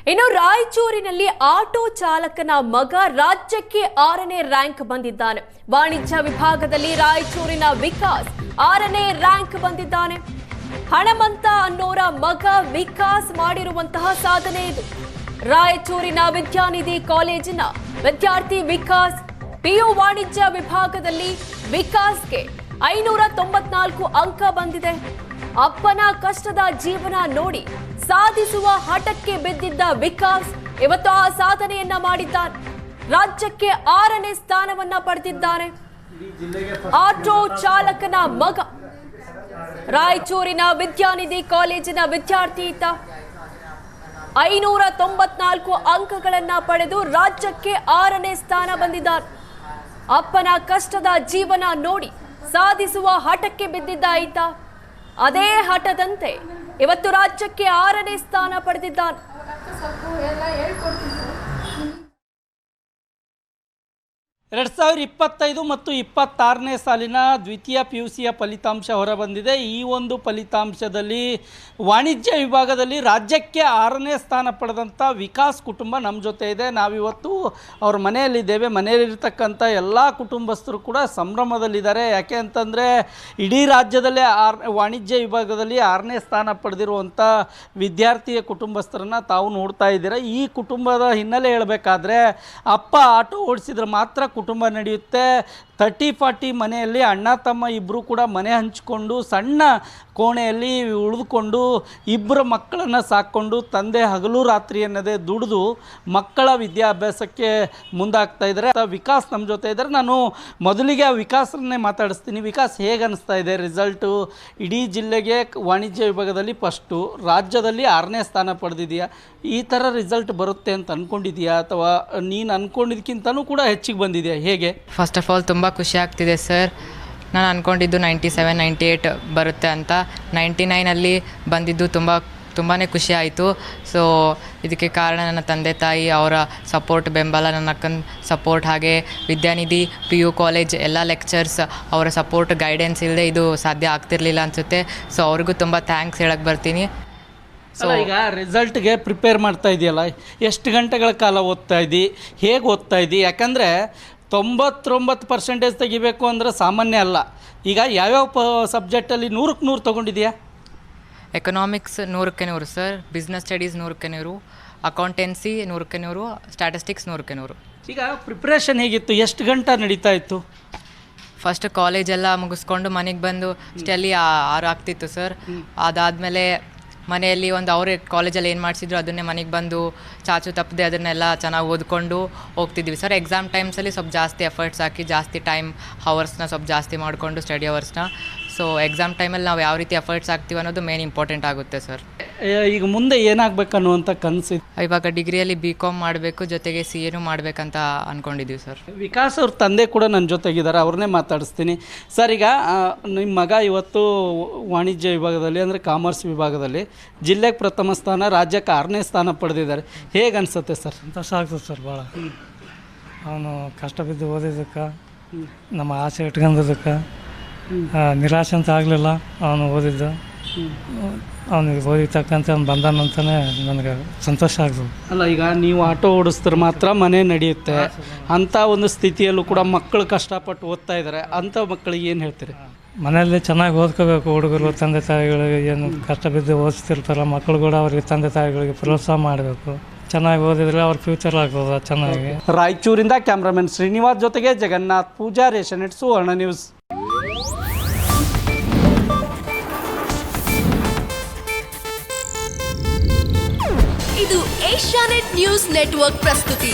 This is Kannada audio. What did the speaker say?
ಇನ್ನು ರಾಯಚೂರಿನಲ್ಲಿ ಆಟೋ ಚಾಲಕನ ಮಗ ರಾಜ್ಯಕ್ಕೆ 6ನೇ ರ್ಯಾಂಕ್ ಬಂದಿದ್ದಾನೆ. ವಾಣಿಜ್ಯ ವಿಭಾಗದಲ್ಲಿ ರಾಯಚೂರಿನ ವಿಕಾಸ್ 6ನೇ ರ್ಯಾಂಕ್ ಬಂದಿದ್ದಾನೆ. ಹಣಮಂತ ಅನ್ನೋರ ಮಗ ವಿಕಾಸ್ ಮಾಡಿರುವಂತಹ ಸಾಧನೆ ಇದು. ರಾಯಚೂರಿನ ವಿದ್ಯಾನಿಧಿ ಕಾಲೇಜಿನ ವಿದ್ಯಾರ್ಥಿ ವಿಕಾಸ್ ಪಿಯು ವಾಣಿಜ್ಯ ವಿಭಾಗದಲ್ಲಿ ವಿಕಾಸ್ಗೆ 594 ಅಂಕ ಬಂದಿದೆ. ಅಪ್ಪನ ಕಷ್ಟದ ಜೀವನ ನೋಡಿ ಸಾಧಿಸುವ ಹಠಕ್ಕೆ ಬಿದ್ದಿದ್ದ ವಿಕಾಸ್ ಇವತ್ತು ಆ ಸಾಧನೆಯನ್ನ ಮಾಡಿದ್ದಾನೆ. ರಾಜ್ಯಕ್ಕೆ 6ನೇ ಸ್ಥಾನವನ್ನ ಪಡೆದಿದ್ದಾನೆ. ಆಟೋ ಚಾಲಕನ ಮಗ ರಾಯಚೂರಿನ ವಿದ್ಯಾನಿಧಿ ಕಾಲೇಜಿನ ವಿದ್ಯಾರ್ಥಿ ಈತ 594 ಅಂಕಗಳನ್ನ ಪಡೆದು ರಾಜ್ಯಕ್ಕೆ 6ನೇ ಸ್ಥಾನ ಬಂದಿದ್ದಾನೆ. ಅಪ್ಪನ ಕಷ್ಟದ ಜೀವನ ನೋಡಿ ಸಾಧಿಸುವ ಹಠಕ್ಕೆ ಬಿದ್ದಿದ್ದ ಈತ ಅದೇ ಹಠದಂತೆ ಇವತ್ತು ರಾಜ್ಯಕ್ಕೆ 6ನೇ ಸ್ಥಾನ ಪಡೆದಿದ್ದಾನೆ. ಎರಡು 2025 ಮತ್ತು 26ನೇ ಸಾಲಿನ ದ್ವಿತೀಯ PUCಯ ಫಲಿತಾಂಶ ಹೊರಬಂದಿದೆ. ಈ ಒಂದು ಫಲಿತಾಂಶದಲ್ಲಿ ವಾಣಿಜ್ಯ ವಿಭಾಗದಲ್ಲಿ ರಾಜ್ಯಕ್ಕೆ 6ನೇ ಸ್ಥಾನ ಪಡೆದಂಥ ವಿಕಾಸ್ ಕುಟುಂಬ ನಮ್ಮ ಜೊತೆ ಇದೆ. ನಾವಿವತ್ತು ಅವ್ರ ಮನೆಯಲ್ಲಿದ್ದೇವೆ. ಮನೆಯಲ್ಲಿರ್ತಕ್ಕಂಥ ಎಲ್ಲ ಕುಟುಂಬಸ್ಥರು ಕೂಡ ಸಂಭ್ರಮದಲ್ಲಿದ್ದಾರೆ. ಯಾಕೆ ಅಂತಂದರೆ ಇಡೀ ರಾಜ್ಯದಲ್ಲೇ ವಾಣಿಜ್ಯ ವಿಭಾಗದಲ್ಲಿ 6ನೇ ಸ್ಥಾನ ಪಡೆದಿರುವಂಥ ವಿದ್ಯಾರ್ಥಿಯ ಕುಟುಂಬಸ್ಥರನ್ನು ತಾವು ನೋಡ್ತಾ ಇದ್ದೀರಾ. ಈ ಕುಟುಂಬದ ಹಿನ್ನೆಲೆ ಹೇಳಬೇಕಾದ್ರೆ ಅಪ್ಪ ಆಟೋ ಓಡಿಸಿದ್ರೆ ಮಾತ್ರ ಕುಟುಂಬ ನಡೆಯುತ್ತೆ. 30-40 ಮನೆಯಲ್ಲಿ ಅಣ್ಣ ತಮ್ಮ ಇಬ್ಬರು ಕೂಡ ಮನೆ ಹಂಚಿಕೊಂಡು ಸಣ್ಣ ಕೋಣೆಯಲ್ಲಿ ಉಳಿದುಕೊಂಡು ಇಬ್ಬರು ಮಕ್ಕಳನ್ನು ಸಾಕ್ಕೊಂಡು ತಂದೆ ಹಗಲು ರಾತ್ರಿ ಅನ್ನದೇ ದುಡಿದು ಮಕ್ಕಳ ವಿದ್ಯಾಭ್ಯಾಸಕ್ಕೆ ಮುಂದಾಗ್ತಾ ಇದ್ದಾರೆ. ವಿಕಾಸ್ ನಮ್ಮ ಜೊತೆ ಇದ್ದಾರೆ. ನಾನು ಮೊದಲಿಗೆ ಆ ವಿಕಾಸನ್ನೇ ಮಾತಾಡಿಸ್ತೀನಿ. ವಿಕಾಸ್ ಹೇಗೆ ಅನಿಸ್ತಾ ಇದೆ ರಿಸಲ್ಟು? ಇಡೀ ಜಿಲ್ಲೆಗೆ ವಾಣಿಜ್ಯ ವಿಭಾಗದಲ್ಲಿ ಫಸ್ಟು, ರಾಜ್ಯದಲ್ಲಿ 6ನೇ ಸ್ಥಾನ ಪಡೆದಿದೆಯಾ? ಈ ಥರ ರಿಸಲ್ಟ್ ಬರುತ್ತೆ ಅಂತ ಅಂದ್ಕೊಂಡಿದೆಯಾ ಅಥವಾ ನೀನು ಅಂದ್ಕೊಂಡಿದ್ದಕ್ಕಿಂತನೂ ಕೂಡ ಹೆಚ್ಚಿಗೆ ಬಂದಿದೆಯಾ? ಹೇಗೆ? ಫಸ್ಟ್ ಆಫ್ ಆಲ್ ತುಂಬ ಖುಷಿ ಆಗ್ತಿದೆ ಸರ್. ನಾನು ಅಂದ್ಕೊಂಡಿದ್ದು 97, 98 ಬರುತ್ತೆ ಅಂತ. 99ಅಲ್ಲಿ ಬಂದಿದ್ದು ತುಂಬಾ ಖುಷಿ ಆಯಿತು. ಸೊ ಇದಕ್ಕೆ ಕಾರಣ ನನ್ನ ತಂದೆ ತಾಯಿ ಅವರ ಸಪೋರ್ಟ್, ಬೆಂಬಲ, ನನ್ನ ಅಕ್ಕನ ಸಪೋರ್ಟ್, ಹಾಗೆ ವಿದ್ಯಾನಿಧಿ PU ಕಾಲೇಜ್ ಎಲ್ಲ ಲೆಕ್ಚರ್ಸ್ ಅವರ ಸಪೋರ್ಟ್, ಗೈಡೆನ್ಸ್ ಇಲ್ಲದೆ ಇದು ಸಾಧ್ಯ ಆಗ್ತಿರ್ಲಿಲ್ಲ ಅನಿಸುತ್ತೆ. ಸೊ ಅವ್ರಿಗೂ ತುಂಬ ಥ್ಯಾಂಕ್ಸ್ ಹೇಳಕ್ಕೆ ಬರ್ತೀನಿ. ಸೊ ಈಗ ರಿಸಲ್ಟ್ಗೆ ಪ್ರಿಪೇರ್ ಮಾಡ್ತಾ ಇದೆಯಲ್ಲ, ಎಷ್ಟು ಗಂಟೆಗಳ ಕಾಲ ಓದ್ತಾ ಇದ್ದಿ, ಹೇಗೆ ಓದ್ತಾ ಇದ್ದಿ? ಯಾಕಂದರೆ 99% ತೆಗಿಬೇಕು ಅಂದರೆ ಸಾಮಾನ್ಯ ಅಲ್ಲ. ಈಗ ಯಾವ್ಯಾವ ಸಬ್ಜೆಕ್ಟಲ್ಲಿ 100ಕ್ಕೆ 100 ತೊಗೊಂಡಿದೆಯಾ? ಎಕನಾಮಿಕ್ಸ್ 100ಕ್ಕೆ 100 ಸರ್, ಬಿಸ್ನೆಸ್ ಸ್ಟಡೀಸ್ 100ಕ್ಕೆ 100, ಅಕೌಂಟೆನ್ಸಿ 100ಕ್ಕೆ 100, ಸ್ಟ್ಯಾಟಿಸ್ಟಿಕ್ಸ್ 100ಕ್ಕೆ 100. ಈಗ ಪ್ರಿಪ್ರೇಷನ್ ಹೇಗಿತ್ತು? ಎಷ್ಟು ಗಂಟೆ ನಡೀತಾ ಇತ್ತು? ಫಸ್ಟ್ ಕಾಲೇಜೆಲ್ಲ ಮುಗಿಸ್ಕೊಂಡು ಮನೆಗೆ ಬಂದು ಸ್ಟೆಲ್ಲಿ 6 ಆಗ್ತಿತ್ತು ಸರ್. ಅದಾದಮೇಲೆ ಮನೆಯಲ್ಲಿ ಅವ್ರ ಕಾಲೇಜಲ್ಲಿ ಏನು ಮಾಡಿಸಿದ್ರು ಅದನ್ನೇ ಮನೆಗೆ ಬಂದು ಚಾಚು ತಪ್ಪದೆ ಅದನ್ನೆಲ್ಲ ಚೆನ್ನಾಗಿ ಓದ್ಕೊಂಡು ಹೋಗ್ತಿದ್ವಿ ಸರ್. ಎಕ್ಸಾಮ್ ಟೈಮ್ಸಲ್ಲಿ ಸ್ವಲ್ಪ ಜಾಸ್ತಿ ಎಫರ್ಟ್ಸ್ ಹಾಕಿ ಜಾಸ್ತಿ ಟೈಮ್ ಹವರ್ಸ್ನ ಸ್ವಲ್ಪ ಜಾಸ್ತಿ ಮಾಡಿಕೊಂಡು ಸ್ಟಡಿ ಅವರ್ಸ್ನ. ಸೊ ಎಕ್ಸಾಮ್ ಟೈಮಲ್ಲಿ ನಾವು ಯಾವ ರೀತಿ ಎಫರ್ಟ್ಸ್ ಹಾಕ್ತೀವಿ ಅನ್ನೋದು ಮೇನ್ ಇಂಪಾರ್ಟೆಂಟ್ ಆಗುತ್ತೆ ಸರ್. ಈಗ ಮುಂದೆ ಏನಾಗಬೇಕನ್ನುವಂಥ ಕನಸು? ಇವಾಗ ಡಿಗ್ರಿಯಲ್ಲಿ BCom ಮಾಡಬೇಕು, ಜೊತೆಗೆ CA ಮಾಡಬೇಕಂತ ಅಂದ್ಕೊಂಡಿದ್ದೀವಿ ಸರ್. ವಿಕಾಸ್ ಅವ್ರ ತಂದೆ ಕೂಡ ನನ್ನ ಜೊತೆಗಿದ್ದಾರೆ, ಅವ್ರನ್ನೇ ಮಾತಾಡಿಸ್ತೀನಿ. ಸರ್, ಈಗ ನಿಮ್ಮ ಮಗ ಇವತ್ತು ವಾಣಿಜ್ಯ ವಿಭಾಗದಲ್ಲಿ ಅಂದರೆ ಕಾಮರ್ಸ್ ವಿಭಾಗದಲ್ಲಿ ಜಿಲ್ಲೆಗೆ ಪ್ರಥಮ ಸ್ಥಾನ, ರಾಜ್ಯಕ್ಕೆ 6ನೇ ಸ್ಥಾನ ಪಡೆದಿದ್ದಾರೆ. ಹೇಗೆ ಅನಿಸುತ್ತೆ ಸರ್? ಸಂತೋಷ ಆಗ್ತದೆ ಸರ್ ಭಾಳ. ಅವನು ಕಷ್ಟ ಬಿದ್ದು ಓದಿದ್ದಕ್ಕೆ, ನಮ್ಮ ಆಸೆ ಇಟ್ಕೊಂಡಿದ್ದಕ್ಕೆ ನಿರಾಶೆ ಅಂತ ಆಗಲಿಲ್ಲ. ಅವನು ಓದಿದ್ದು ಅವನಿಗೆ ಓದಿತಕ್ಕಂಥ ಅವ್ನು ಬಂದಾನಂತಲೇ ನನಗೆ ಸಂತೋಷ ಆಗ್ತದೆ. ಅಲ್ಲ, ಈಗ ನೀವು ಆಟೋ ಓಡಿಸಿದ್ರೆ ಮಾತ್ರ ಮನೆ ನಡೆಯುತ್ತೆ. ಅಂಥ ಒಂದು ಸ್ಥಿತಿಯಲ್ಲೂ ಕೂಡ ಮಕ್ಕಳು ಕಷ್ಟಪಟ್ಟು ಓದ್ತಾ ಇದ್ದಾರೆ. ಅಂಥ ಮಕ್ಕಳಿಗೆ ಏನು ಹೇಳ್ತೀರಿ? ಮನೆಯಲ್ಲಿ ಚೆನ್ನಾಗಿ ಓದ್ಕೋಬೇಕು. ಹುಡುಗರು ತಂದೆ ತಾಯಿಗಳಿಗೆ ಏನು ಕಷ್ಟ ಬಿದ್ದು ಓದಿಸ್ತಿರ್ತಾರ, ಮಕ್ಕಳು ಕೂಡ ಅವ್ರಿಗೆ ತಂದೆ ತಾಯಿಗಳಿಗೆ ಪ್ರೋತ್ಸಾಹ ಮಾಡಬೇಕು. ಚೆನ್ನಾಗಿ ಓದಿದ್ರೆ ಅವ್ರ ಫ್ಯೂಚರ್ ಆಗ್ತದೆ ಚೆನ್ನಾಗಿ. ರಾಯಚೂರಿಂದ ಕ್ಯಾಮ್ರಾಮನ್ ಶ್ರೀನಿವಾಸ್ ಜೊತೆಗೆ ಜಗನ್ನಾಥ್ ಪೂಜಾರಿ, ಏಷ್ಯಾನೆಟ್ ಸುವರ್ಣ ನ್ಯೂಸ್. ಇದು ಏಷ್ಯಾನೆಟ್ ನ್ಯೂಸ್ ನೆಟ್ವರ್ಕ್ ಪ್ರಸ್ತುತಿ.